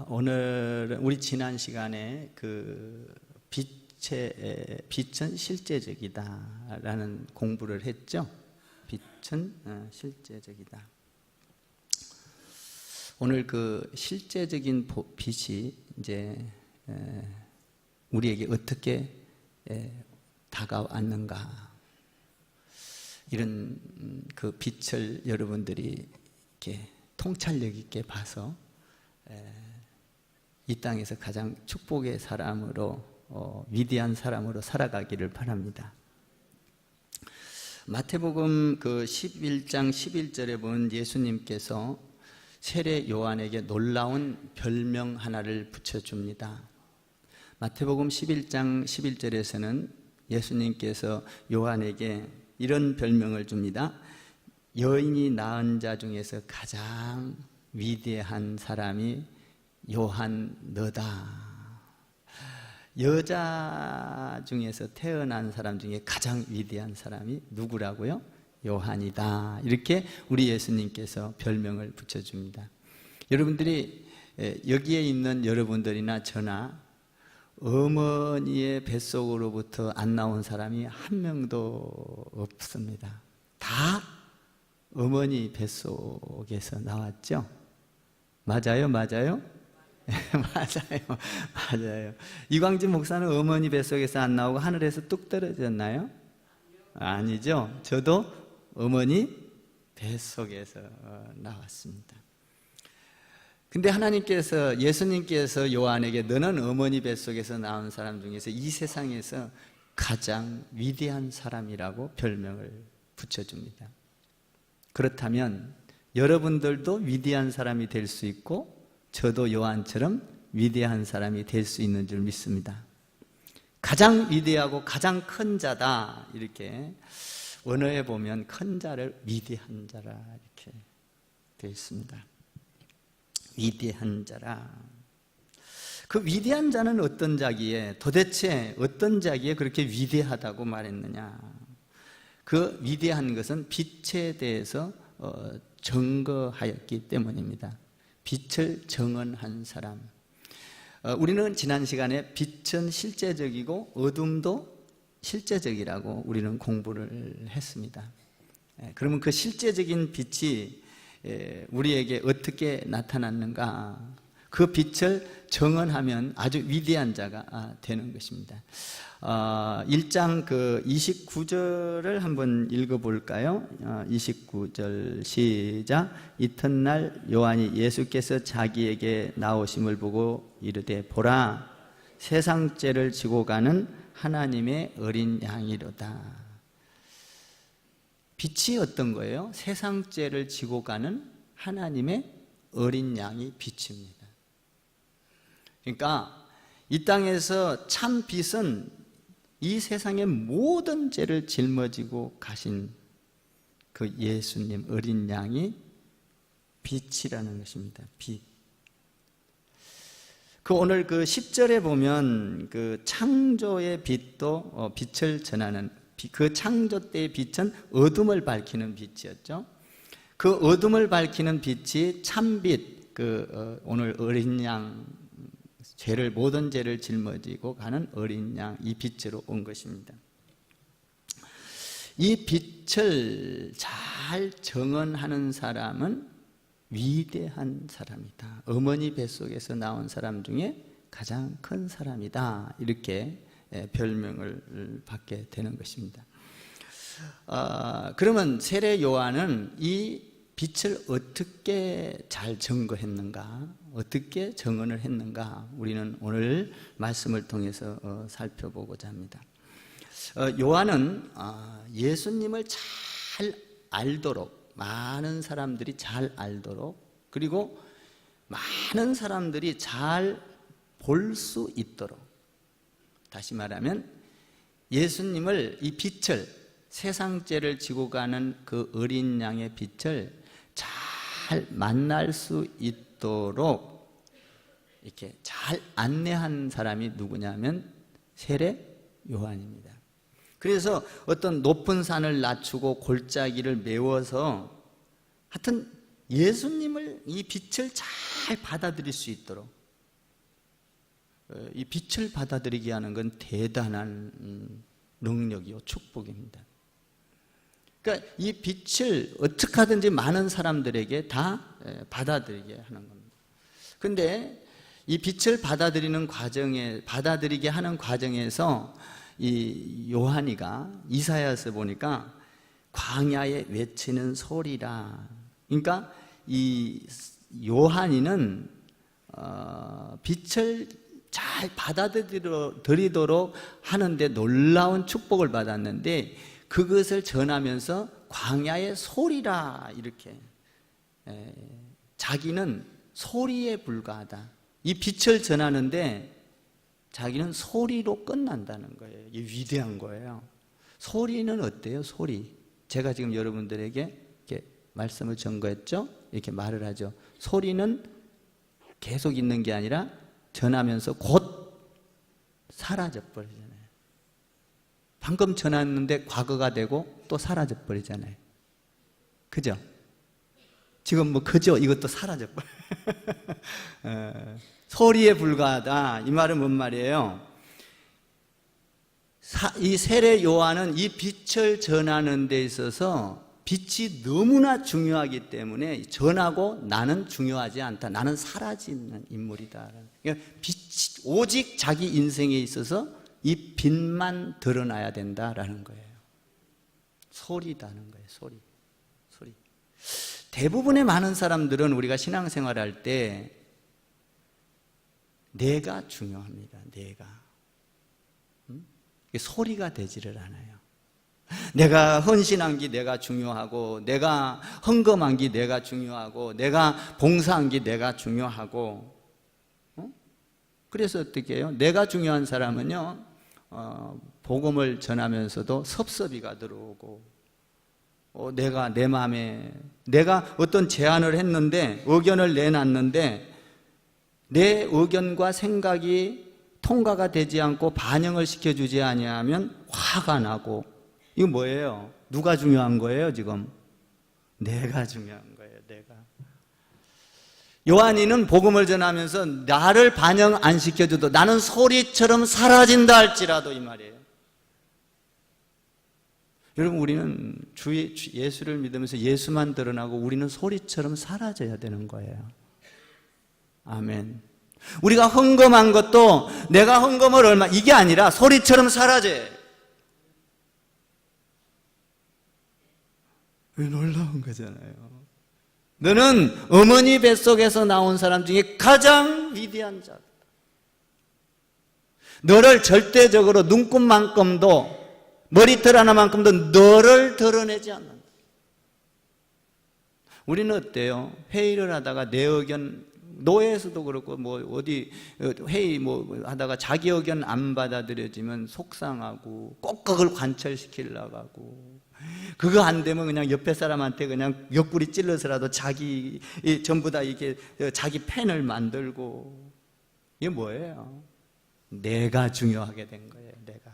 오늘은 우리 지난 시간에 그 빛은 실제적이다라는 공부를 했죠. 빛은 실제적이다. 오늘 그 실제적인 빛이 이제 우리에게 어떻게 다가왔는가, 이런 그 빛을 여러분들이 이렇게 통찰력 있게 봐서 이 땅에서 가장 축복의 사람으로, 위대한 사람으로 살아가기를 바랍니다. 마태복음 그 11장 11절에 보면 예수님께서 세례 요한에게 놀라운 별명 하나를 붙여줍니다. 마태복음 11장 11절에서는 예수님께서 요한에게 이런 별명을 줍니다. 여인이 낳은 자 중에서 가장 위대한 사람이 요한 너다. 여자 중에서 태어난 사람 중에 가장 위대한 사람이 누구라고요? 요한이다. 이렇게 우리 예수님께서 별명을 붙여줍니다. 여러분들이 여기에 있는 여러분들이나 저나 어머니의 뱃속으로부터 안 나온 사람이 한 명도 없습니다. 다 어머니 뱃속에서 나왔죠? 맞아요? 맞아요? 맞아요. 이광진 목사는 어머니 뱃속에서 안 나오고 하늘에서 뚝 떨어졌나요? 아니죠. 저도 어머니 뱃속에서 나왔습니다. 근데 하나님께서, 예수님께서 요한에게 너는 어머니 뱃속에서 나온 사람 중에서 이 세상에서 가장 위대한 사람이라고 별명을 붙여줍니다. 그렇다면 여러분들도 위대한 사람이 될 수 있고 저도 요한처럼 위대한 사람이 될 수 있는 줄 믿습니다. 가장 위대하고 가장 큰 자다, 이렇게 원어에 보면 큰 자를 위대한 자라 이렇게 되어 있습니다. 위대한 자라. 그 위대한 자는 어떤 자기에, 도대체 어떤 자기에 그렇게 위대하다고 말했느냐? 그 위대한 것은 빛에 대해서 증거하였기 때문입니다. 빛을 증언한 사람. 우리는 지난 시간에 빛은 실제적이고 어둠도 실제적이라고 우리는 공부를 했습니다. 그러면 그 실제적인 빛이 우리에게 어떻게 나타났는가? 그 빛을 증언하면 아주 위대한 자가 되는 것입니다. 1장 그 29절을 한번 읽어볼까요? 29절 시작. 이튿날 요한이 예수께서 자기에게 나오심을 보고 이르되 보라, 세상 죄를 지고 가는 하나님의 어린 양이로다. 빛이 어떤 거예요? 세상 죄를 지고 가는 하나님의 어린 양이 빛입니다. 그러니까 이 땅에서 참 빛은 이 세상의 모든 죄를 짊어지고 가신 그 예수님 어린 양이 빛이라는 것입니다. 빛. 그 오늘 그 10절에 보면 그 창조의 빛도 빛을 전하는, 그 창조 때의 빛은 어둠을 밝히는 빛이었죠. 그 어둠을 밝히는 빛이 참빛, 오늘 어린 양, 모든 죄를 짊어지고 가는 어린 양, 이 빛으로 온 것입니다. 이 빛을 잘 증언하는 사람은 위대한 사람이다. 어머니 뱃속에서 나온 사람 중에 가장 큰 사람이다. 이렇게 별명을 받게 되는 것입니다. 그러면 세례 요한은 이 빛을 어떻게 잘 증거했는가, 어떻게 증언을 했는가, 우리는 오늘 말씀을 통해서 살펴보고자 합니다. 요한은 예수님을 잘 알도록, 많은 사람들이 잘 알도록, 그리고 많은 사람들이 잘 볼 수 있도록, 다시 말하면 예수님을, 이 빛을, 세상 죄를 지고 가는 그 어린 양의 빛을 잘 만날 수 있도록 이렇게 잘 안내한 사람이 누구냐면 세례 요한입니다. 그래서 어떤 높은 산을 낮추고 골짜기를 메워서 하여튼 예수님을, 이 빛을 잘 받아들일 수 있도록, 이 빛을 받아들이게 하는 건 대단한 능력이요, 축복입니다. 그러니까 이 빛을 어떻게 하든지 많은 사람들에게 다 받아들이게 하는 겁니다. 근데 이 빛을 받아들이게 하는 과정에서 이 요한이가 이사야서 보니까 광야에 외치는 소리라. 그러니까 이 요한이는 빛을 잘 받아들이도록 하는데 놀라운 축복을 받았는데 그것을 전하면서 광야의 소리라 이렇게 자기는 소리에 불과하다. 이 빛을 전하는데 자기는 소리로 끝난다는 거예요. 이게 위대한 거예요. 소리는 어때요? 소리. 제가 지금 여러분들에게 이렇게 말씀을 전거했죠? 이렇게 말을 하죠. 소리는 계속 있는 게 아니라 전하면서 곧 사라져 버리잖아요. 방금 전했는데 과거가 되고 또 사라져 버리잖아요. 그죠? 지금 뭐 그죠? 이것도 사라져 버려요. 소리에 불과하다. 이 말은 뭔 말이에요? 이 세례 요한은 이 빛을 전하는 데 있어서 빛이 너무나 중요하기 때문에 전하고 나는 중요하지 않다. 나는 사라지는 인물이다. 그러니까 빛이 오직 자기 인생에 있어서 이 빛만 드러나야 된다라는 거예요. 소리다는 거예요. 소리. 대부분의 많은 사람들은 우리가 신앙생활할 때 내가 중요합니다. 내가. 소리가 되지를 않아요. 내가 헌신한 게 내가 중요하고, 내가 헌금한 게 내가 중요하고, 내가 봉사한 게 내가 중요하고. 그래서 어떻게 해요? 내가 중요한 사람은요, 복음을 전하면서도 섭섭이가 들어오고, 내가 내 마음에, 내가 어떤 제안을 했는데, 의견을 내놨는데, 내 의견과 생각이 통과가 되지 않고 반영을 시켜주지 아니하면 화가 나고. 이거 뭐예요? 누가 중요한 거예요 지금? 내가 중요한 거예요. 내가. 요한이는 복음을 전하면서 나를 반영 안 시켜줘도 나는 소리처럼 사라진다 할지라도 이 말이에요. 여러분, 우리는 예수를 믿으면서 예수만 드러나고 우리는 소리처럼 사라져야 되는 거예요. 아멘. 우리가 헌금한 것도 내가 헌금을 이게 아니라 소리처럼 사라져요. 놀라운 거잖아요. 너는 어머니 뱃속에서 나온 사람 중에 가장 위대한 자다. 너를 절대적으로 눈곱만큼도, 머리털 하나만큼도 너를 드러내지 않는다. 우리는 어때요? 회의를 하다가 내 의견, 노예에서도 그렇고 어디 회의 하다가 자기 의견 안 받아들여지면 속상하고 꼭 그걸 관철시키려고 하고, 그거 안 되면 그냥 옆에 사람한테 그냥 옆구리 찔러서라도 자기 전부 다 이게 자기 펜을 만들고. 이게 뭐예요? 내가 중요하게 된 거예요. 내가.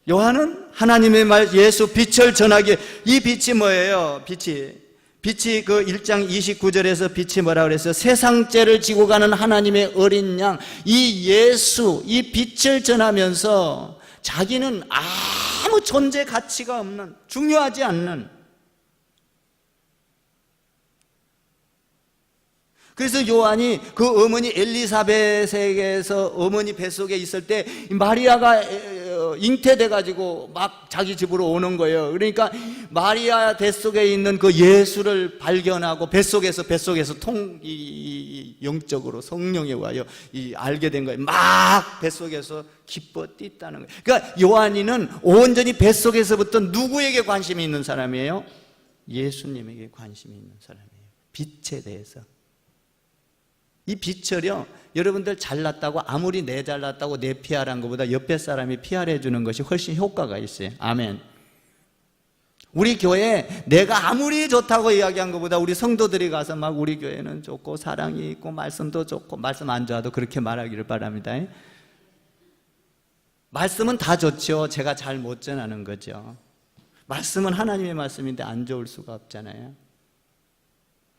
요한은 하나님의 말, 예수 빛을 전하기에, 이 빛이 뭐예요? 빛이 그 1장 29절에서 빛이 뭐라 그랬어요? 세상죄를 지고 가는 하나님의 어린 양, 이 예수, 이 빛을 전하면서 자기는 아무 존재 가치가 없는, 중요하지 않는. 그래서 요한이 그 어머니 엘리사벳에게서 어머니 뱃속에 있을 때 마리아가 잉태돼가지고 막 자기 집으로 오는 거예요. 그러니까 마리아 뱃속에 있는 그 예수를 발견하고 뱃속에서 영적으로 성령에 와요. 알게 된 거예요. 막 뱃속에서 기뻐 뛰었다는 거예요. 그러니까 요한이는 온전히 뱃속에서부터 누구에게 관심이 있는 사람이에요? 예수님에게 관심이 있는 사람이에요. 빛에 대해서. 이 빛을요, 여러분들 잘났다고 아무리 내 잘났다고 내 PR한 것보다 옆에 사람이 PR해 주는 것이 훨씬 효과가 있어요. 아멘. 우리 교회 내가 아무리 좋다고 이야기한 것보다 우리 성도들이 가서 막 우리 교회는 좋고 사랑이 있고 말씀도 좋고, 말씀 안 좋아도 그렇게 말하기를 바랍니다. 말씀은 다 좋죠. 제가 잘 못 전하는 거죠. 말씀은 하나님의 말씀인데 안 좋을 수가 없잖아요.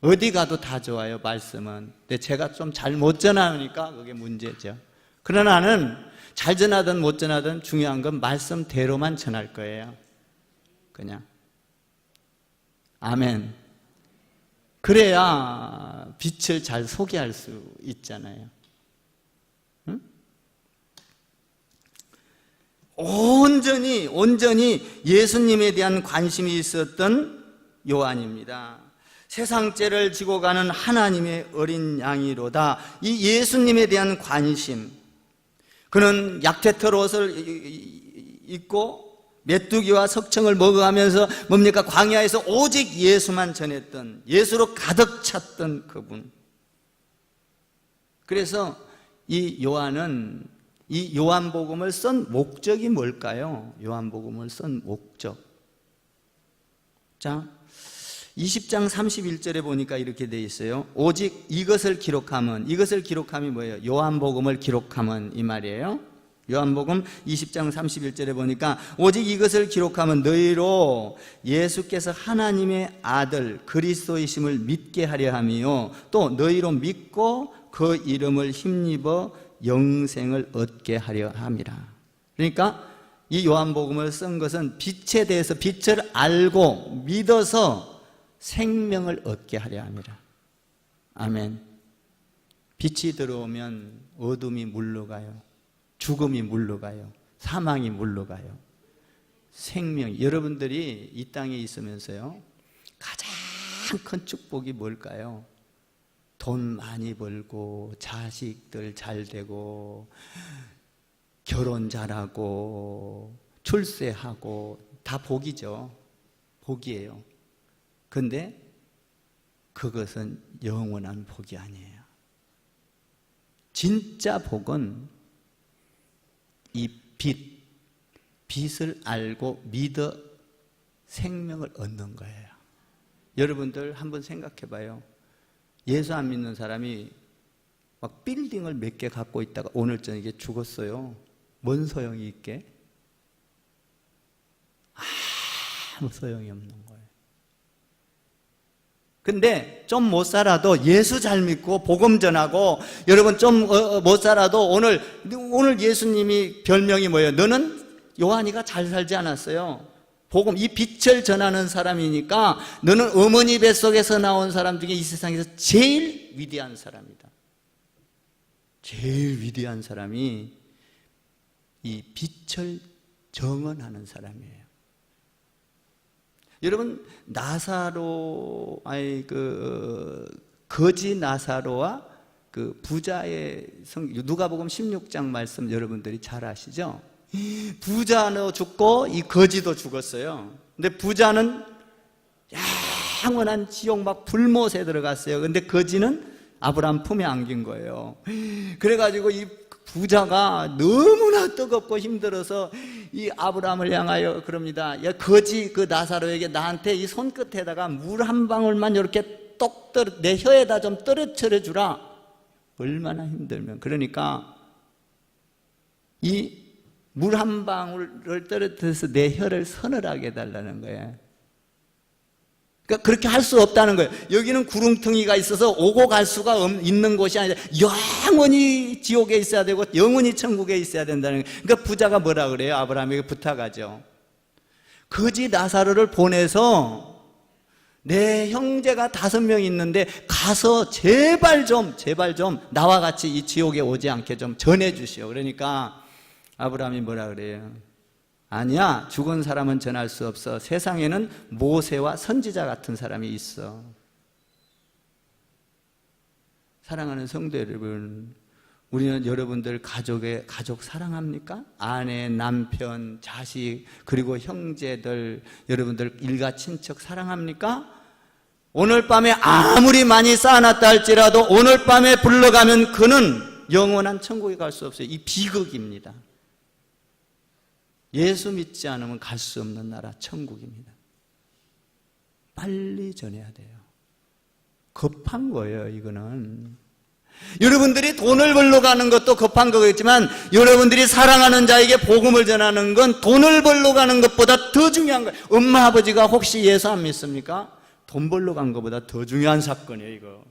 어디 가도 다 좋아요, 말씀은. 근데 제가 좀 잘 못 전하니까 그게 문제죠. 그러나는 잘 전하든 못 전하든 중요한 건 말씀대로만 전할 거예요. 그냥. 아멘. 그래야 빛을 잘 소개할 수 있잖아요. 응? 온전히 예수님에 대한 관심이 있었던 요한입니다. 세상죄를 지고 가는 하나님의 어린 양이로다. 이 예수님에 대한 관심. 그는 약태털 옷을 입고 메뚜기와 석청을 먹어가면서 뭡니까? 광야에서 오직 예수만 전했던, 예수로 가득 찼던 그분. 그래서 이 요한은 이 요한복음을 쓴 목적이 뭘까요? 요한복음을 쓴 목적. 자, 20장 31절에 보니까 이렇게 돼 있어요. 오직 이것을 기록함이 뭐예요? 요한복음을 기록함은 이 말이에요. 요한복음 20장 31절에 보니까 오직 이것을 기록함은 너희로 예수께서 하나님의 아들 그리스도이심을 믿게 하려 함이요 또 너희로 믿고 그 이름을 힘입어 영생을 얻게 하려 함이라. 그러니까 이 요한복음을 쓴 것은 빛에 대해서 빛을 알고 믿어서 생명을 얻게 하려 함이라. 아멘. 빛이 들어오면 어둠이 물러가요. 죽음이 물러가요. 사망이 물러가요. 생명. 여러분들이 이 땅에 있으면서요, 가장 큰 축복이 뭘까요? 돈 많이 벌고 자식들 잘 되고 결혼 잘하고 출세하고 다 복이죠. 복이에요. 근데 그것은 영원한 복이 아니에요. 진짜 복은 이 빛을 알고 믿어 생명을 얻는 거예요. 여러분들 한번 생각해 봐요. 예수 안 믿는 사람이 막 빌딩을 몇 개 갖고 있다가 오늘 저녁에 죽었어요. 뭔 소용이 있게? 아무 소용이 없는 거예요. 근데 좀 못 살아도 예수 잘 믿고 복음 전하고, 여러분 좀 못 살아도 오늘 예수님이 별명이 뭐예요? 너는 요한이가 잘 살지 않았어요. 복음, 이 빛을 전하는 사람이니까 너는 어머니 뱃속에서 나온 사람 중에 이 세상에서 제일 위대한 사람이다. 제일 위대한 사람이 이 빛을 정언하는 사람이에요. 여러분, 거지 나사로와 그 부자의 누가복음 16장 말씀 여러분들이 잘 아시죠? 부자는 죽고 이 거지도 죽었어요. 근데 부자는 영원한 지옥 막 불못에 들어갔어요. 근데 거지는 아브라함 품에 안긴 거예요. 그래가지고 이 부자가 너무나 뜨겁고 힘들어서 이 아브라함을 향하여 그럽니다. 야, 거지 그 나사로에게 나한테 이 손끝에다가 물 한 방울만 이렇게 내 혀에다 좀 떨어뜨려 주라. 얼마나 힘들면. 그러니까 이 물 한 방울을 떨어뜨려서 내 혀를 서늘하게 해달라는 거예요. 그러니까 그렇게 할 수 없다는 거예요. 여기는 구름텅이가 있어서 오고 갈 수가 있는 곳이 아니라 영원히 지옥에 있어야 되고 영원히 천국에 있어야 된다는 거예요. 그러니까 부자가 뭐라 그래요? 아브라함에게 부탁하죠. 거지 나사로를 보내서 내 형제가 5명 있는데 가서 제발 좀 나와 같이 이 지옥에 오지 않게 좀 전해주시오. 그러니까 아브라함이 뭐라 그래요? 아니야, 죽은 사람은 전할 수 없어. 세상에는 모세와 선지자 같은 사람이 있어. 사랑하는 성도 여러분, 우리는 여러분들 가족 사랑합니까? 아내, 남편, 자식, 그리고 형제들, 여러분들 일가 친척 사랑합니까? 오늘 밤에 아무리 많이 쌓아놨다 할지라도 오늘 밤에 불러가면 그는 영원한 천국에 갈 수 없어요. 이 비극입니다. 예수 믿지 않으면 갈 수 없는 나라 천국입니다. 빨리 전해야 돼요. 급한 거예요, 이거는. 여러분들이 돈을 벌러 가는 것도 급한 거겠지만 여러분들이 사랑하는 자에게 복음을 전하는 건 돈을 벌러 가는 것보다 더 중요한 거예요. 엄마 아버지가 혹시 예수 안 믿습니까? 돈 벌러 간 것보다 더 중요한 사건이에요, 이거.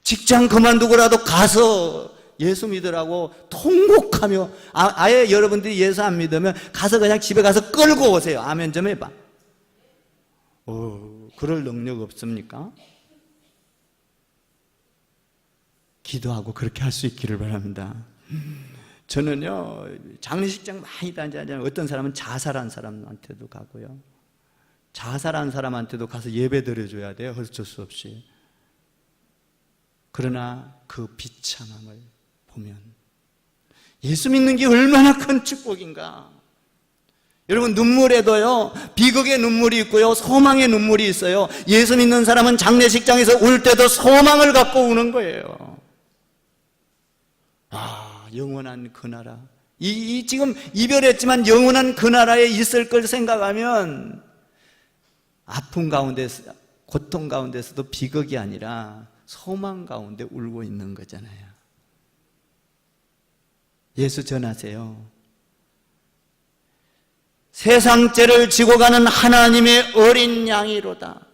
직장 그만두고라도 가서 예수 믿으라고 통곡하며, 아예 여러분들이 예수 안 믿으면 가서 그냥 집에 가서 끌고 오세요. 아멘 좀 해봐. 그럴 능력 없습니까? 기도하고 그렇게 할 수 있기를 바랍니다. 저는요, 장례식장 많이 다니잖아요. 어떤 사람은 자살한 사람한테도 가고요, 자살한 사람한테도 가서 예배 드려줘야 돼요, 어쩔 수 없이. 그러나 그 비참함을 보면 예수 믿는 게 얼마나 큰 축복인가. 여러분, 눈물에도요, 비극의 눈물이 있고요, 소망의 눈물이 있어요. 예수 믿는 사람은 장례식장에서 울 때도 소망을 갖고 우는 거예요. 영원한 그 나라, 지금 이별했지만 영원한 그 나라에 있을 걸 생각하면 아픔 가운데서, 고통 가운데서도 비극이 아니라 소망 가운데 울고 있는 거잖아요. 예수 전하세요. 세상 죄를 지고 가는 하나님의 어린 양이로다.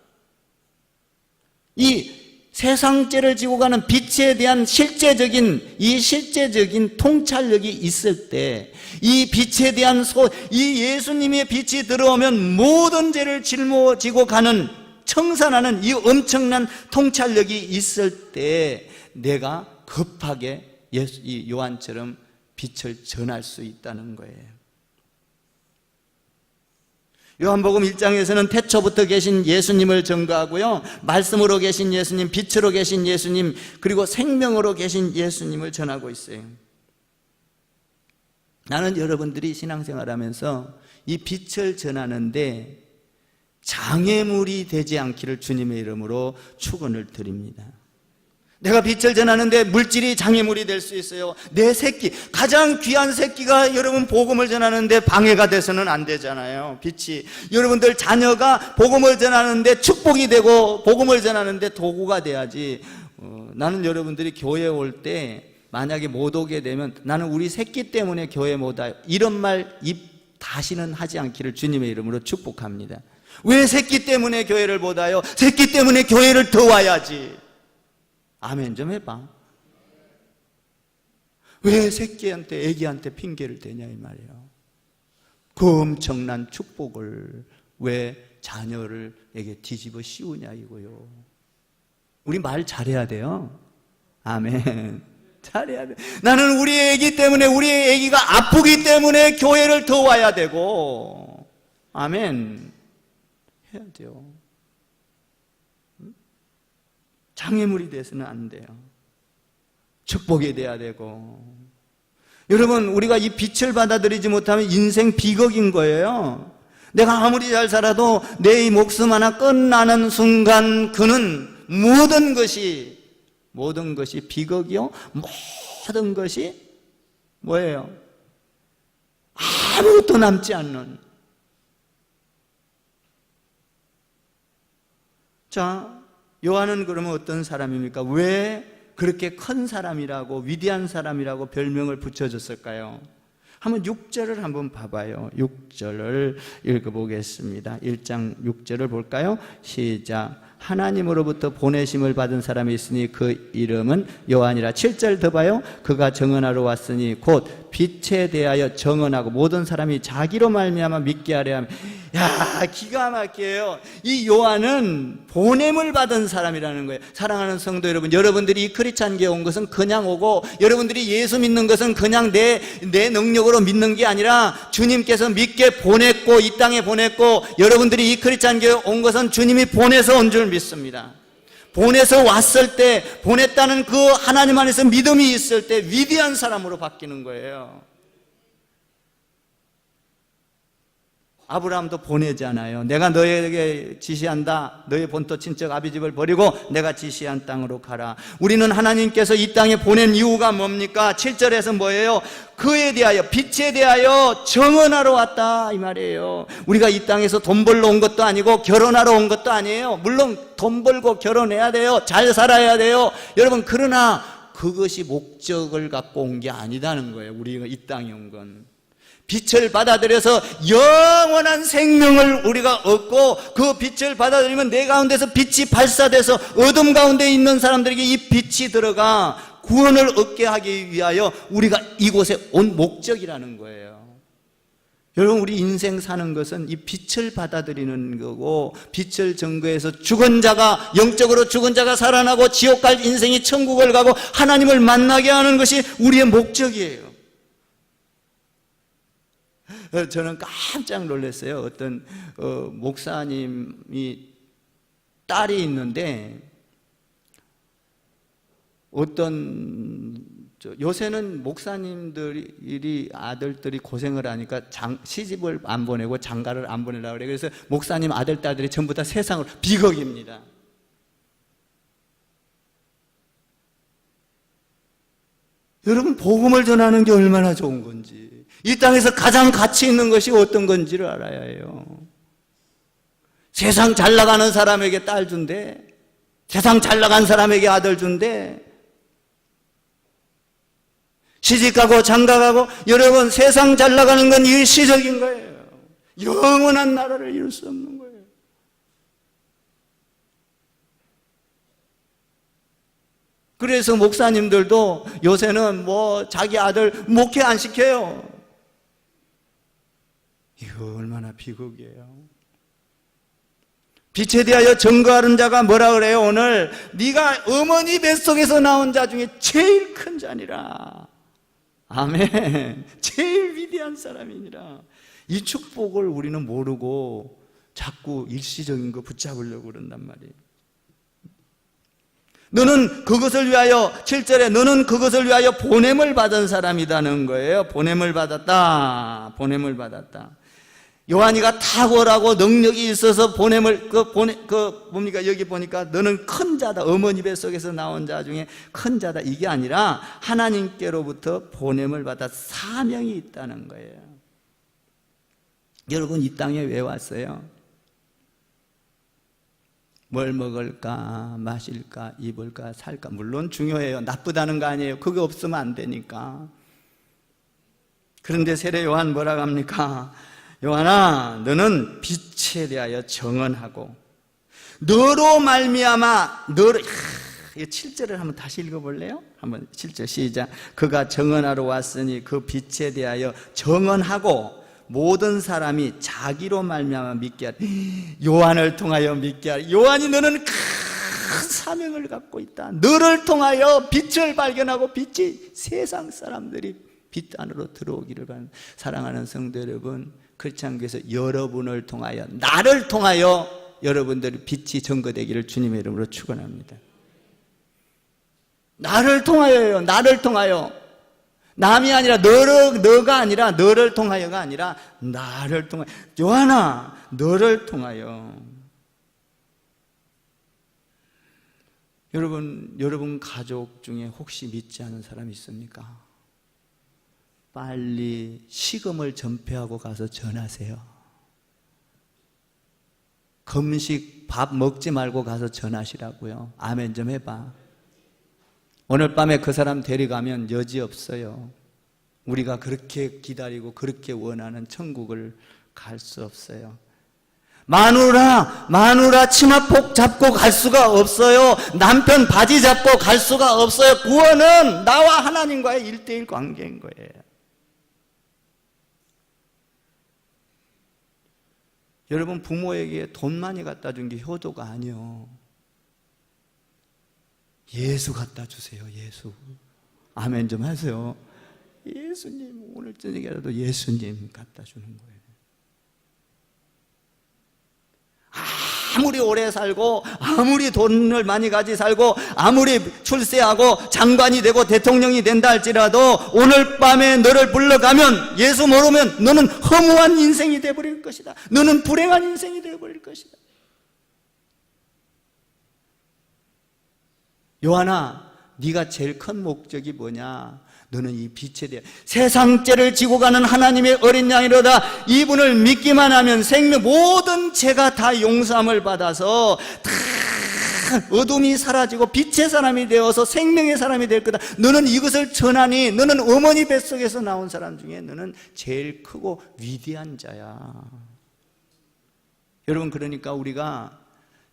이 세상 죄를 지고 가는 빛에 대한 실제적인 통찰력이 있을 때, 이 빛에 대한 이 예수님의 빛이 들어오면 모든 죄를 짊어지고 가는, 청산하는 이 엄청난 통찰력이 있을 때 내가 급하게 이 요한처럼 빛을 전할 수 있다는 거예요. 요한복음 1장에서는 태초부터 계신 예수님을 전가하고요, 말씀으로 계신 예수님, 빛으로 계신 예수님, 그리고 생명으로 계신 예수님을 전하고 있어요. 나는 여러분들이 신앙생활하면서 이 빛을 전하는데 장애물이 되지 않기를 주님의 이름으로 축원을 드립니다. 내가 빛을 전하는데 물질이 장애물이 될 수 있어요. 내 새끼, 가장 귀한 새끼가 여러분 복음을 전하는데 방해가 돼서는 안 되잖아요. 빛이. 여러분들 자녀가 복음을 전하는데 축복이 되고 복음을 전하는데 도구가 돼야지. 나는 여러분들이 교회에 올 때 만약에 못 오게 되면 나는 우리 새끼 때문에 교회 못 와요, 이런 말 입 다시는 하지 않기를 주님의 이름으로 축복합니다. 왜 새끼 때문에 교회를 못 와요? 새끼 때문에 교회를 더 와야지. 아멘 좀 해봐. 왜 새끼한테, 애기한테 핑계를 대냐 이 말이에요. 그 엄청난 축복을 왜 자녀에게 뒤집어 씌우냐 이거요. 우리 말 잘해야 돼요. 아멘. 잘해야 돼. 나는 우리 애기 때문에, 우리 애기가 아프기 때문에 교회를 더 와야 되고, 아멘 해야 돼요. 장애물이 돼서는 안 돼요. 축복이 돼야 되고. 여러분, 우리가 이 빛을 받아들이지 못하면 인생 비극인 거예요. 내가 아무리 잘 살아도 내 이 목숨 하나 끝나는 순간 그는 모든 것이 비극이요, 모든 것이 뭐예요? 아무것도 남지 않는. 자, 요한은 그러면 어떤 사람입니까? 왜 그렇게 큰 사람이라고, 위대한 사람이라고 별명을 붙여줬을까요? 한번 6절을 한번 봐봐요. 6절을 읽어보겠습니다. 1장 6절을 볼까요? 시작. 하나님으로부터 보내심을 받은 사람이 있으니 그 이름은 요한이라. 7절 더 봐요. 그가 정언하러 왔으니 곧 빛에 대하여 정언하고 모든 사람이 자기로 말미암아 믿게 하려 함. 야, 기가 막혀요. 이 요한은 보냄을 받은 사람이라는 거예요. 사랑하는 성도 여러분, 여러분들이 이 크리스찬교회 온 것은 그냥 오고, 여러분들이 예수 믿는 것은 그냥 내 능력으로 믿는 게 아니라 주님께서 믿게 보냈고, 이 땅에 보냈고, 여러분들이 이 크리스찬교회 온 것은 주님이 보내서 온 줄 믿습니다. 보내서 왔을 때, 보냈다는 그 하나님 안에서 믿음이 있을 때 위대한 사람으로 바뀌는 거예요. 아브라함도 보내잖아요. 내가 너에게 지시한다. 너의 본토 친척 아비집을 버리고 내가 지시한 땅으로 가라. 우리는 하나님께서 이 땅에 보낸 이유가 뭡니까? 7절에서 뭐예요? 그에 대하여, 빛에 대하여 정언하러 왔다 이 말이에요. 우리가 이 땅에서 돈 벌러 온 것도 아니고 결혼하러 온 것도 아니에요. 물론 돈 벌고 결혼해야 돼요. 잘 살아야 돼요. 여러분, 그러나 그것이 목적을 갖고 온 게 아니다는 거예요. 우리가 이 땅에 온 건. 빛을 받아들여서 영원한 생명을 우리가 얻고, 그 빛을 받아들이면 내 가운데서 빛이 발사돼서 어둠 가운데 있는 사람들에게 이 빛이 들어가 구원을 얻게 하기 위하여 우리가 이곳에 온 목적이라는 거예요. 여러분, 우리 인생 사는 것은 이 빛을 받아들이는 거고, 빛을 증거해서 죽은 자가, 영적으로 죽은 자가 살아나고 지옥 갈 인생이 천국을 가고 하나님을 만나게 하는 것이 우리의 목적이에요. 저는 깜짝 놀랐어요. 어떤 목사님이 딸이 있는데, 요새는 목사님들이 아들들이 고생을 하니까 시집을 안 보내고 장가를 안 보내려고 그래요. 그래서 목사님 아들 딸들이 전부 다 세상으로 비극입니다. 여러분, 복음을 전하는 게 얼마나 좋은 건지, 이 땅에서 가장 가치 있는 것이 어떤 건지를 알아야 해요. 세상 잘 나가는 사람에게 딸 준대, 세상 잘 나간 사람에게 아들 준대, 시집가고 장가가고. 여러분, 세상 잘 나가는 건 일시적인 거예요. 영원한 나라를 이룰 수 없는 거예요. 그래서 목사님들도 요새는 자기 아들 목회 안 시켜요. 이거 얼마나 비극이에요. 빛에 대하여 증거하는 자가 뭐라 그래요? 오늘 네가 어머니 뱃속에서 나온 자 중에 제일 큰 자니라. 아멘. 제일 위대한 사람이니라. 이 축복을 우리는 모르고 자꾸 일시적인 거 붙잡으려고 그런단 말이에요. 너는 그것을 위하여, 7절에 너는 그것을 위하여 보냄을 받은 사람이라는 거예요. 보냄을 받았다. 보냄을 받았다. 요한이가 탁월하고 능력이 있어서 보냄을, 여기 보니까 너는 큰 자다. 어머니 뱃속에서 나온 자 중에 큰 자다. 이게 아니라 하나님께로부터 보냄을 받아 사명이 있다는 거예요. 여러분, 이 땅에 왜 왔어요? 뭘 먹을까, 마실까, 입을까, 살까. 물론 중요해요. 나쁘다는 거 아니에요. 그게 없으면 안 되니까. 그런데 세례 요한 뭐라고 합니까? 요한아, 너는 빛에 대하여 정언하고 너로 말미암아 너로. 7절을 한번 다시 읽어볼래요? 한번 7절 시작. 그가 정언하러 왔으니 그 빛에 대하여 정언하고 모든 사람이 자기로 말미암아 믿게 하라. 요한을 통하여 믿게 하라. 요한이 너는 큰 사명을 갖고 있다. 너를 통하여 빛을 발견하고 빛이 세상 사람들이 빛 안으로 들어오기를 바랍니다. 사랑하는 성도 여러분, 크리스찬교회에서 여러분을 통하여, 나를 통하여 여러분들의 빛이 증거되기를 주님의 이름으로 축원합니다. 나를 통하여요. 나를 통하여. 남이 아니라 너가 아니라 너를 통하여가 아니라 나를 통하여. 요한아, 너를 통하여. 여러분 가족 중에 혹시 믿지 않은 사람이 있습니까? 빨리 식음을 전폐하고 가서 전하세요. 금식 밥 먹지 말고 가서 전하시라고요. 아멘 좀 해봐. 오늘 밤에 그 사람 데려가면 여지 없어요. 우리가 그렇게 기다리고 그렇게 원하는 천국을 갈 수 없어요. 마누라 치마폭 잡고 갈 수가 없어요. 남편 바지 잡고 갈 수가 없어요. 구원은 나와 하나님과의 1:1 관계인 거예요. 여러분, 부모에게 돈 많이 갖다 준 게 효도가 아니요. 예수 갖다 주세요. 예수. 아멘 좀 하세요. 예수님, 오늘 저녁에라도 예수님 갖다 주는 거예요. 아무리 오래 살고, 아무리 돈을 많이 가지 살고, 아무리 출세하고 장관이 되고 대통령이 된다 할지라도 오늘 밤에 너를 불러가면, 예수 모르면 너는 허무한 인생이 되어버릴 것이다. 너는 불행한 인생이 되어버릴 것이다. 요한아, 네가 제일 큰 목적이 뭐냐? 너는 이 빛에 대해 세상 죄를 지고 가는 하나님의 어린 양이로다. 이분을 믿기만 하면 모든 죄가 다 용서함을 받아서 다 어둠이 사라지고 빛의 사람이 되어서 생명의 사람이 될 거다. 너는 이것을 전하니 너는 어머니 뱃속에서 나온 사람 중에 너는 제일 크고 위대한 자야. 여러분, 그러니까 우리가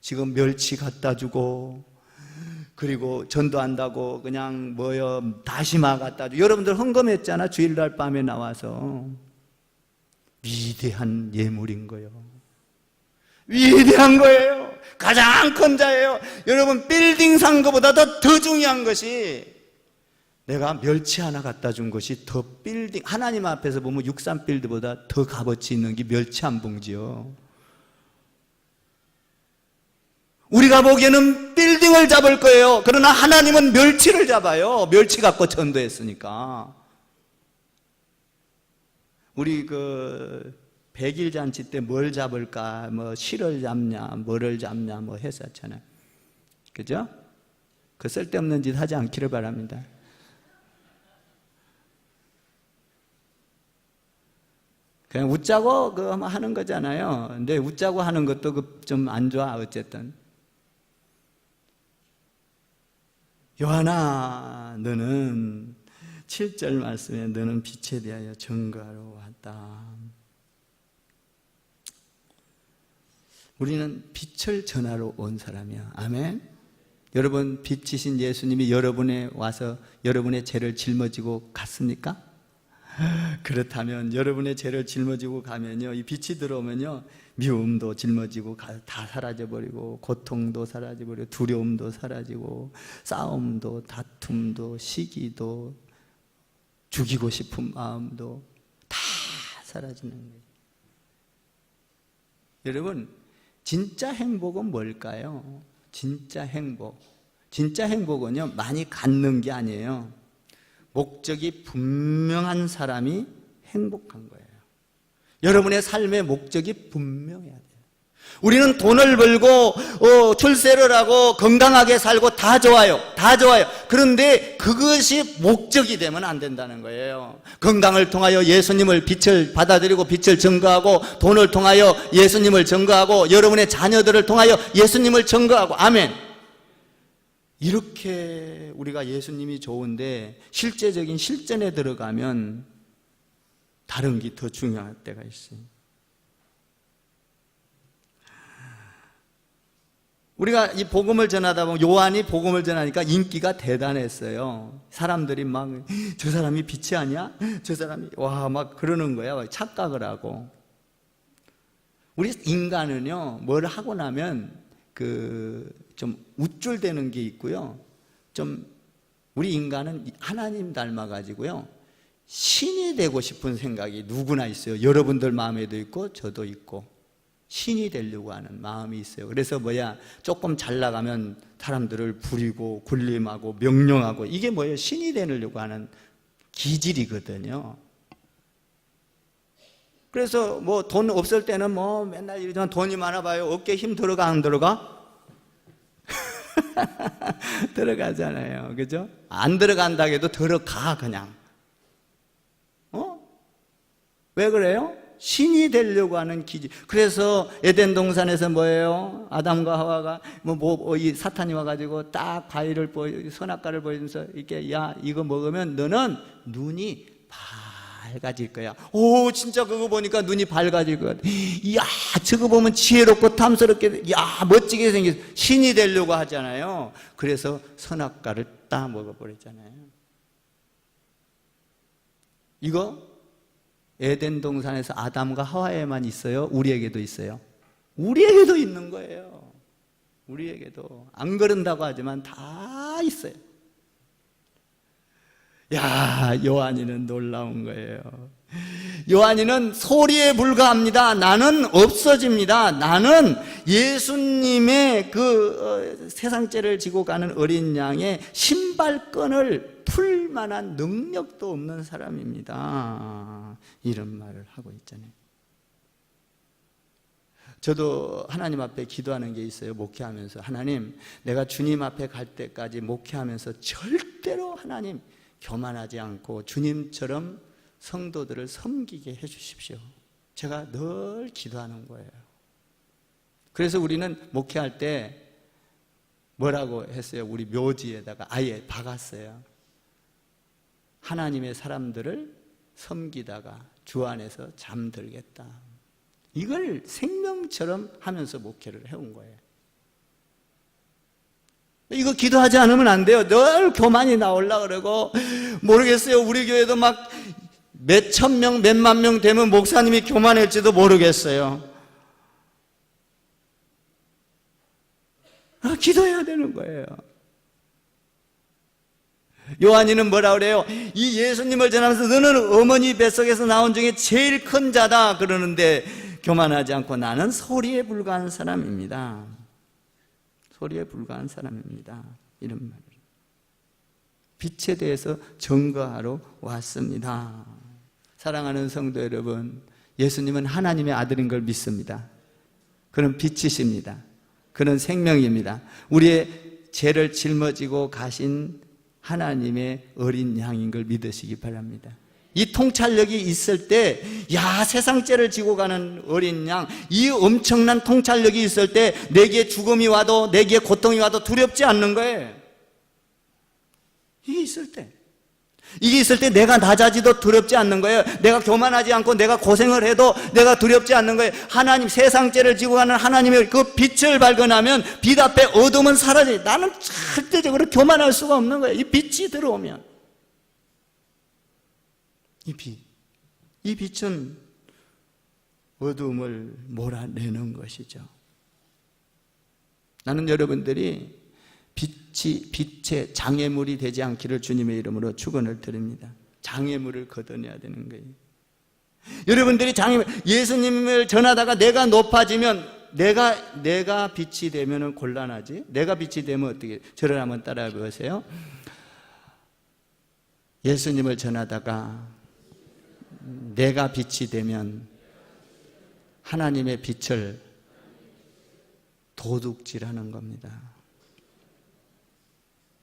지금 멸치 갖다 주고 그리고 전도한다고 그냥 다시마 갖다 주고 여러분들 헌금했잖아. 주일날 밤에 나와서. 위대한 예물인 거예요. 위대한 거예요. 가장 큰 자예요. 여러분, 빌딩 산 것보다 더 중요한 것이 내가 멸치 하나 갖다 준 것이 더 하나님 앞에서 보면 63빌드보다 더 값어치 있는 게 멸치 한 봉지요. 우리가 보기에는 빌딩을 잡을 거예요. 그러나 하나님은 멸치를 잡아요. 멸치 갖고 전도했으니까. 우리 100일 잔치 때 뭘 잡을까? 실을 잡냐, 뭐를 잡냐, 했었잖아요. 그죠? 그 쓸데없는 짓 하지 않기를 바랍니다. 그냥 웃자고 하는 거잖아요. 근데 웃자고 하는 것도 좀 안 좋아, 어쨌든. 요한아, 너는 7절 말씀에 너는 빛에 대하여 증거하러 왔다. 우리는 빛을 전하러 온 사람이야. 아멘. 여러분, 빛이신 예수님이 여러분에 와서 여러분의 죄를 짊어지고 갔습니까? 그렇다면 여러분의 죄를 짊어지고 가면요, 이 빛이 들어오면요, 미움도 짊어지고 다 사라져버리고, 고통도 사라져버리고, 두려움도 사라지고, 싸움도, 다툼도, 시기도, 죽이고 싶은 마음도 다 사라지는 거예요. 여러분, 진짜 행복은 뭘까요? 진짜 행복. 진짜 행복은요, 많이 갖는 게 아니에요. 목적이 분명한 사람이 행복한 거예요. 여러분의 삶의 목적이 분명해야 돼요. 우리는 돈을 벌고 출세를 하고 건강하게 살고 다 좋아요. 다 좋아요. 그런데 그것이 목적이 되면 안 된다는 거예요. 건강을 통하여 예수님을 빛을 받아들이고 빛을 증거하고, 돈을 통하여 예수님을 증거하고, 여러분의 자녀들을 통하여 예수님을 증거하고. 아멘. 이렇게 우리가 예수님이 좋은데 실제적인 실전에 들어가면 다른 게 더 중요할 때가 있어요. 우리가 이 복음을 전하다 보면, 요한이 복음을 전하니까 인기가 대단했어요. 사람들이 막 저 사람이 빛이 아니야? 저 사람이 막 그러는 거야. 착각을 하고. 우리 인간은요, 뭘 하고 나면 좀 우쭐대는 게 있고요. 우리 인간은 하나님 닮아가지고요, 신이 되고 싶은 생각이 누구나 있어요. 여러분들 마음에도 있고 저도 있고. 신이 되려고 하는 마음이 있어요. 그래서 조금 잘 나가면 사람들을 부리고 군림하고 명령하고, 이게 신이 되려고 하는 기질이거든요. 그래서 돈 없을 때는 맨날 이러지만, 돈이 많아봐요. 어깨에 힘 들어가 안 들어가? 들어가잖아요. 그죠? 안 들어간다 해도 들어가, 그냥. 왜 그래요? 신이 되려고 하는 기질. 그래서 에덴 동산에서 뭐예요? 아담과 하와가 이 사탄이 와가지고 딱 과일을 선악과를 보여주면서 이렇게, 야, 이거 먹으면 너는 눈이 밝아질 거야. 오, 진짜 그거 보니까 눈이 밝아질 거야. 야, 저거 보면 지혜롭고 탐스럽게, 야, 멋지게 생겼어. 신이 되려고 하잖아요. 그래서 선악과를 딱 먹어버렸잖아요. 이거 에덴 동산에서 아담과 하와에만 있어요? 우리에게도 있어요? 우리에게도 있는 거예요. 우리에게도. 안 그런다고 하지만 다 있어요. 야, 요한이는 놀라운 거예요. 요한이는 소리에 불과합니다. 나는 없어집니다. 나는 예수님의 세상죄를 지고 가는 어린 양의 신발끈을 풀 만한 능력도 없는 사람입니다. 이런 말을 하고 있잖아요. 저도 하나님 앞에 기도하는 게 있어요. 목회하면서, 하나님, 내가 주님 앞에 갈 때까지 목회하면서 절대로 하나님 교만하지 않고 주님처럼 성도들을 섬기게 해주십시오. 제가 늘 기도하는 거예요. 그래서 우리는 목회할 때 뭐라고 했어요? 우리 묘지에다가 아예 박았어요. 하나님의 사람들을 섬기다가 주 안에서 잠들겠다. 이걸 생명처럼 하면서 목회를 해온 거예요. 이거 기도하지 않으면 안 돼요. 늘 교만이 나오려고 그러고, 모르겠어요. 우리 교회도 막 몇천 명, 몇만 명 되면 목사님이 교만할지도 모르겠어요. 기도해야 되는 거예요. 요한이는 뭐라 그래요? 이 예수님을 전하면서 너는 어머니 뱃속에서 나온 중에 제일 큰 자다 그러는데 교만하지 않고 나는 소리에 불과한 사람입니다. 소리에 불과한 사람입니다. 이런 말을. 빛에 대해서 증거하러 왔습니다. 사랑하는 성도 여러분, 예수님은 하나님의 아들인 걸 믿습니다. 그는 빛이십니다. 그는 생명입니다. 우리의 죄를 짊어지고 가신 하나님의 어린 양인 걸 믿으시기 바랍니다. 이 통찰력이 있을 때, 야, 세상 죄를 지고 가는 어린 양, 이 엄청난 통찰력이 있을 때 내게 죽음이 와도 내게 고통이 와도 두렵지 않는 거예요. 이게 있을 때 내가 낮아지도 두렵지 않는 거예요. 내가 교만하지 않고 내가 고생을 해도 내가 두렵지 않는 거예요. 하나님, 세상 죄를 지고 가는 하나님의 그 빛을 발견하면 빛 앞에 어둠은 사라져요. 나는 절대적으로 교만할 수가 없는 거예요. 이 빛이 들어오면. 이 빛은 어둠을 몰아내는 것이죠. 나는 여러분들이 빛의 장애물이 되지 않기를 주님의 이름으로 축원을 드립니다. 장애물을 걷어내야 되는 거예요. 여러분들이 예수님을 전하다가 내가 높아지면, 내가 빛이 되면 곤란하지? 내가 빛이 되면 어떻게? 저를 한번 따라해 보세요. 예수님을 전하다가 내가 빛이 되면 하나님의 빛을 도둑질하는 겁니다.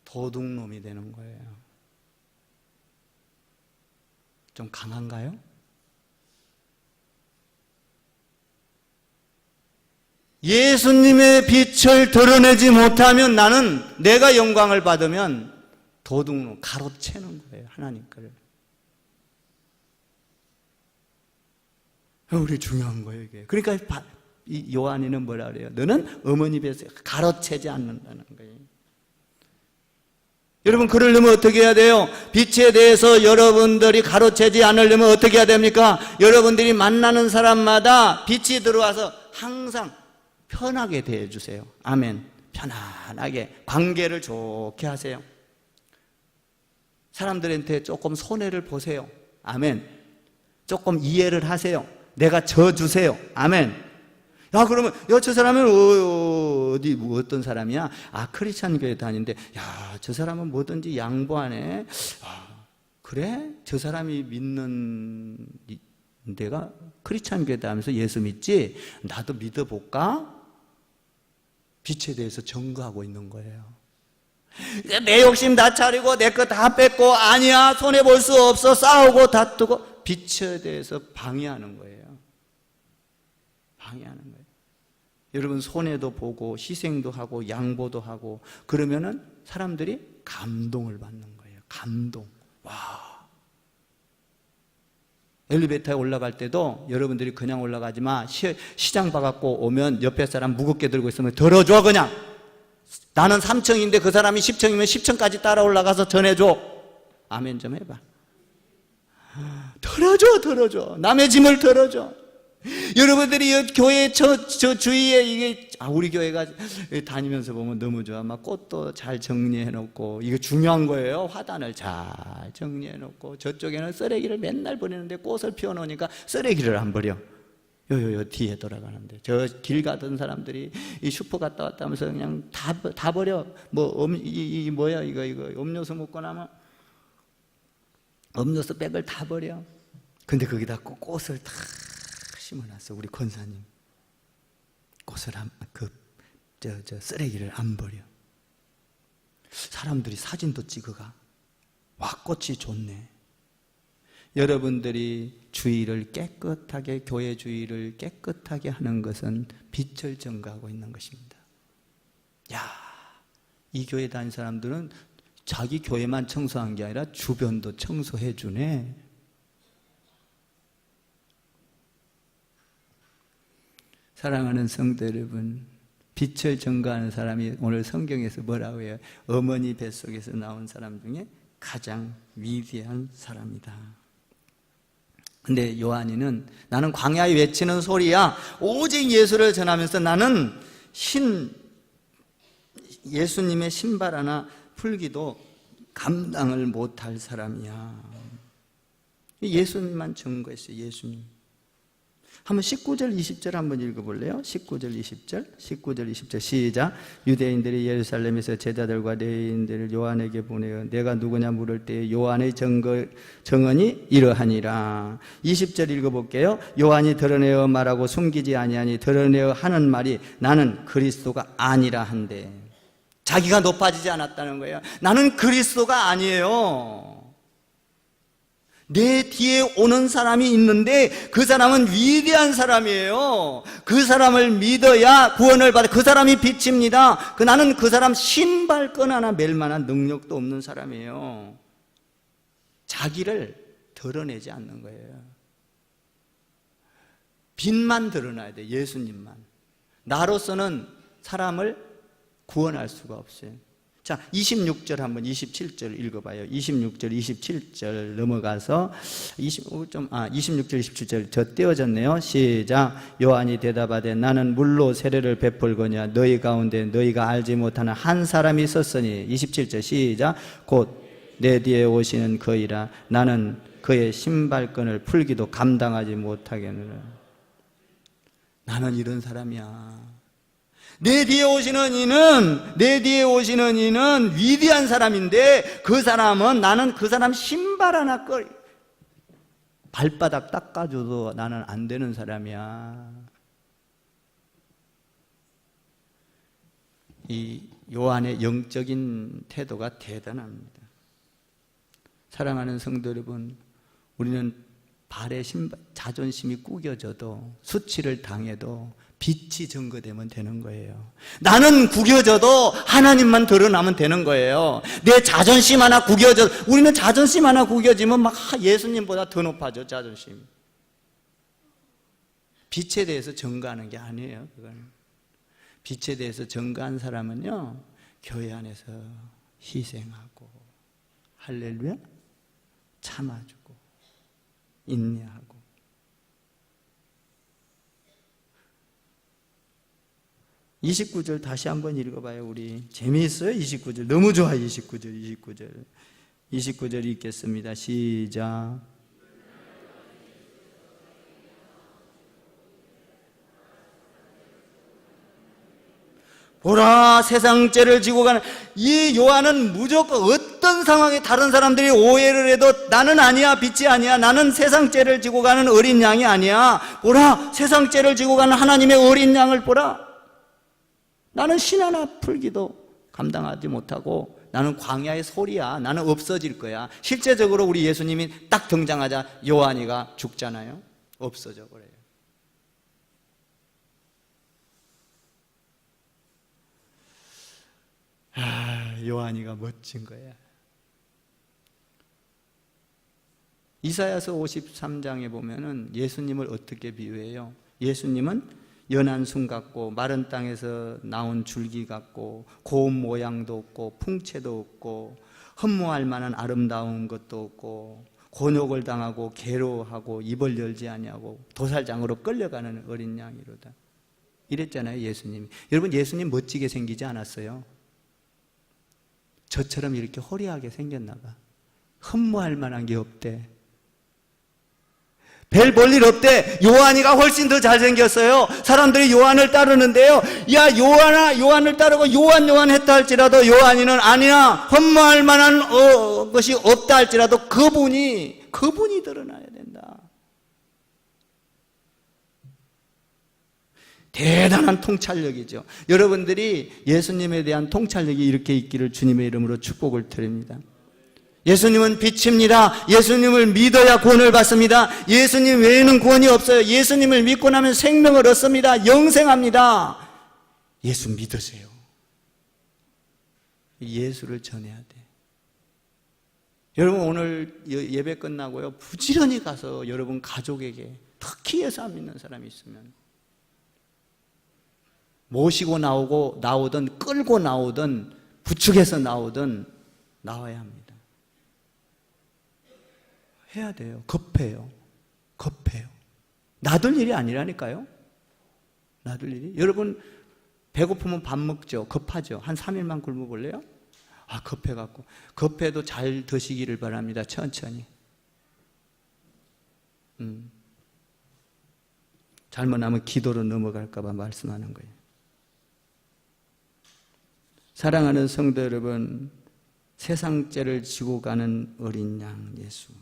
도둑놈이 되는 거예요. 좀 강한가요? 예수님의 빛을 드러내지 못하면 나는, 내가 영광을 받으면 도둑놈, 가로채는 거예요. 하나님 거를. 우리 중요한 거예요, 이게. 그러니까 이 요한이는 뭐라 그래요? 너는 어머니 뱃에 가로채지 않는다는 거예요. 여러분, 그러려면 어떻게 해야 돼요? 빛에 대해서 여러분들이 가로채지 않으려면 어떻게 해야 됩니까? 여러분들이 만나는 사람마다 빛이 들어와서 항상 편하게 대해주세요. 아멘. 편안하게 관계를 좋게 하세요. 사람들한테 조금 손해를 보세요. 아멘. 조금 이해를 하세요. 내가 져주세요. 아멘. 야, 그러면, 야, 저 사람은 어떤 사람이야? 아, 크리스찬 교회 다니는데, 야, 저 사람은 뭐든지 양보하네. 아, 그래? 저 사람이 믿는 데가 크리스찬 교회 다니면서 예수 믿지? 나도 믿어볼까? 빛에 대해서 증거하고 있는 거예요. 내 욕심 다 차리고 내 거 다 뺏고, 아니야, 손해볼 수 없어, 싸우고 다투고, 빛에 대해서 방해하는 거예요. 방해하는 거예요. 여러분, 손해도 보고 희생도 하고 양보도 하고 그러면은 사람들이 감동을 받는 거예요. 감동. 와. 엘리베이터에 올라갈 때도 여러분들이 그냥 올라가지 마. 시장 봐갖고 오면 옆에 사람 무겁게 들고 있으면 들어줘. 그냥 나는 3층인데 그 사람이 10층이면 10층까지 따라 올라가서 전해줘. 아멘 좀 해봐. 들어줘. 남의 짐을 들어줘. 여러분들이 교회 저 주위에 이게, 우리 교회가 다니면서 보면 너무 좋아. 막 꽃도 잘 정리해 놓고, 이거 중요한 거예요. 화단을 잘 정리해 놓고, 저쪽에는 쓰레기를 맨날 버리는데 꽃을 피워 놓으니까 쓰레기를 안 버려. 요 뒤에 돌아가는데, 저 길 가던 사람들이 이 슈퍼 갔다 왔다 하면서 그냥 다 버려. 뭐야 이거 음료수 먹고 나면 음료수 백을 다 버려. 근데 거기다 꽃을 다 심어놨어. 우리 권사님 꽃을 쓰레기를 안 버려. 사람들이 사진도 찍어가. 와, 꽃이 좋네. 여러분들이 주위를 깨끗하게, 교회 주위를 깨끗하게 하는 것은 빛을 증거하고 있는 것입니다. 야, 이 교회 다닌 사람들은 자기 교회만 청소한 게 아니라 주변도 청소해 주네. 사랑하는 성도 여러분, 빛을 전가하는 사람이 오늘 성경에서 뭐라고 해요? 어머니 뱃속에서 나온 사람 중에 가장 위대한 사람이다. 근데 요한이는 나는 광야에 외치는 소리야. 오직 예수를 전하면서 나는 예수님의 신발 하나 풀기도 감당을 못할 사람이야. 예수님만 증거했어요. 예수님. 한번 19절 20절 한번 읽어볼래요? 19절 20절 시작. 유대인들이 예루살렘에서 제자들과 레위인들을 요한에게 보내어 내가 누구냐 물을 때 요한의 정언이 이러하니라. 20절 읽어볼게요. 요한이 드러내어 말하고 숨기지 아니하니 드러내어 하는 말이 나는 그리스도가 아니라 한데, 자기가 높아지지 않았다는 거예요. 나는 그리스도가 아니에요. 내 뒤에 오는 사람이 있는데 그 사람은 위대한 사람이에요. 그 사람을 믿어야 구원을 받아. 그 사람이 빛입니다. 나는 그 사람 신발끈 하나 맬 만한 능력도 없는 사람이에요. 자기를 드러내지 않는 거예요. 빛만 드러나야 돼. 예수님만. 나로서는 사람을 구원할 수가 없어요. 자, 26절 한번 27절 읽어봐요. 26절 27절 넘어가서 26절 27절 저 떼어졌네요. 시작. 요한이 대답하되 나는 물로 세례를 베풀거냐 너희 가운데 너희가 알지 못하는 한 사람이 있었으니. 27절 시작. 곧 내 뒤에 오시는 그이라 나는 그의 신발끈을 풀기도 감당하지 못하겠느라. 나는 이런 사람이야. 내 뒤에 오시는 이는 위대한 사람인데 그 사람은 나는 그 사람 신발 하나 발바닥 닦아줘도 나는 안 되는 사람이야. 이 요한의 영적인 태도가 대단합니다. 사랑하는 성도 여러분, 우리는 발에 자존심이 구겨져도 수치를 당해도 빛이 증거되면 되는 거예요. 나는 구겨져도 하나님만 드러나면 되는 거예요. 내 자존심 하나 우리는 자존심 하나 구겨지면 막 예수님보다 더 높아져, 자존심. 빛에 대해서 증거하는 게 아니에요, 그건. 빛에 대해서 증거한 사람은요, 교회 안에서 희생하고, 할렐루야, 참아주고, 인내하고. 29절 다시 한번 읽어봐요. 우리 재미있어요. 29절 너무 좋아. 29절 읽겠습니다. 시작. 보라, 세상 죄를 지고 가는 이 요한은 무조건 어떤 상황에 다른 사람들이 오해를 해도 나는 아니야, 빛이 아니야, 나는 세상 죄를 지고 가는 어린 양이 아니야. 보라, 세상 죄를 지고 가는 하나님의 어린 양을 보라. 나는 신 하나 풀기도 감당하지 못하고 나는 광야의 소리야. 나는 없어질 거야. 실제적으로 우리 예수님이 딱 등장하자 요한이가 죽잖아요. 없어져 버려요. 요한이가 멋진 거야. 이사야서 53장에 보면은 예수님을 어떻게 비유해요? 예수님은 연한 순 같고 마른 땅에서 나온 줄기 같고 고운 모양도 없고 풍채도 없고 흠모할 만한 아름다운 것도 없고 곤욕을 당하고 괴로워하고 입을 열지 아니하고 도살장으로 끌려가는 어린 양이로다. 이랬잖아요, 예수님. 여러분, 예수님 멋지게 생기지 않았어요? 저처럼 이렇게 호리하게 생겼나 봐. 흠모할 만한 게 없대. 별 볼 일 없대. 요한이가 훨씬 더 잘생겼어요. 사람들이 요한을 따르는데요, 야, 요한을 따르고 요한 했다 할지라도 요한이는 아니야, 흠모할 만한 것이 없다 할지라도 그분이 드러나야 된다. 대단한 통찰력이죠. 여러분들이 예수님에 대한 통찰력이 이렇게 있기를 주님의 이름으로 축복을 드립니다. 예수님은 빛입니다. 예수님을 믿어야 구원을 받습니다. 예수님 외에는 구원이 없어요. 예수님을 믿고 나면 생명을 얻습니다. 영생합니다. 예수 믿으세요. 예수를 전해야 돼. 여러분 오늘 예배 끝나고요, 부지런히 가서 여러분 가족에게, 특히 예수 안 믿는 사람이 있으면 모시고 나오든 끌고 나오든 부축해서 나오든 나와야 합니다. 해야 돼요. 급해요. 놔둘 일이 아니라니까요. 놔둘 일이. 여러분 배고프면 밥 먹죠. 급하죠. 한 3일만 굶어 볼래요? 급해갖고. 급해도 잘 드시기를 바랍니다. 천천히. 잘못하면 기도로 넘어갈까봐 말씀하는 거예요. 사랑하는 성도 여러분, 세상죄를 지고 가는 어린 양 예수.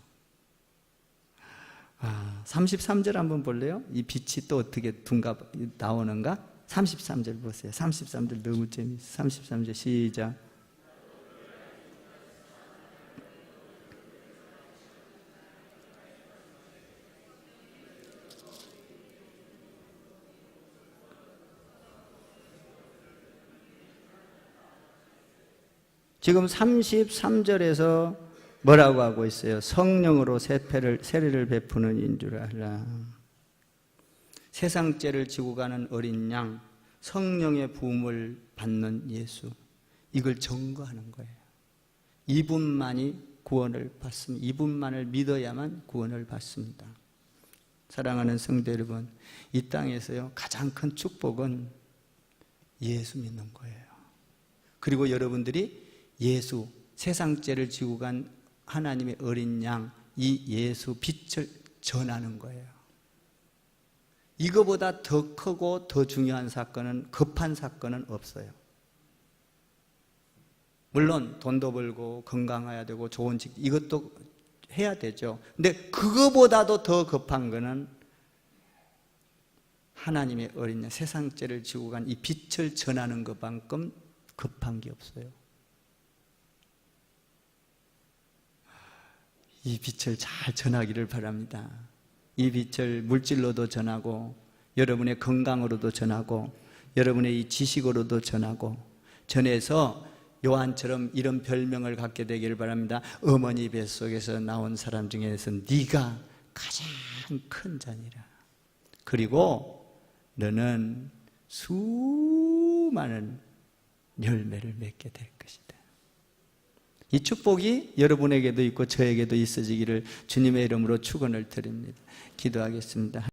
33절 한번 볼래요? 이 빛이 또 어떻게 나오는가? 33절 보세요. 33절 너무 재미있어요. 33절 시작. 지금 33절에서 뭐라고 하고 있어요? 성령으로 세례를 베푸는 인줄 알라. 세상죄를 지고 가는 어린 양, 성령의 부음을 받는 예수, 이걸 증거하는 거예요. 이분만이 구원을 받습니다. 이분만을 믿어야만 구원을 받습니다. 사랑하는 성도 여러분, 이 땅에서요 가장 큰 축복은 예수 믿는 거예요. 그리고 여러분들이 예수, 세상죄를 지고 간 하나님의 어린 양, 이 예수 빛을 전하는 거예요. 이거보다 더 크고 더 중요한 사건은, 급한 사건은 없어요. 물론 돈도 벌고 건강해야 되고 좋은 직장, 이것도 해야 되죠. 근데 그거보다도 더 급한 거는 하나님의 어린 양, 세상죄를 지고 간 이 빛을 전하는 것만큼 급한 게 없어요. 이 빛을 잘 전하기를 바랍니다. 이 빛을 물질로도 전하고, 여러분의 건강으로도 전하고, 여러분의 이 지식으로도 전해서 요한처럼 이런 별명을 갖게 되기를 바랍니다. 어머니 뱃속에서 나온 사람 중에서 네가 가장 큰 자니라. 그리고 너는 수많은 열매를 맺게 될 것이다. 이 축복이 여러분에게도 있고 저에게도 있어지기를 주님의 이름으로 축원을 드립니다. 기도하겠습니다.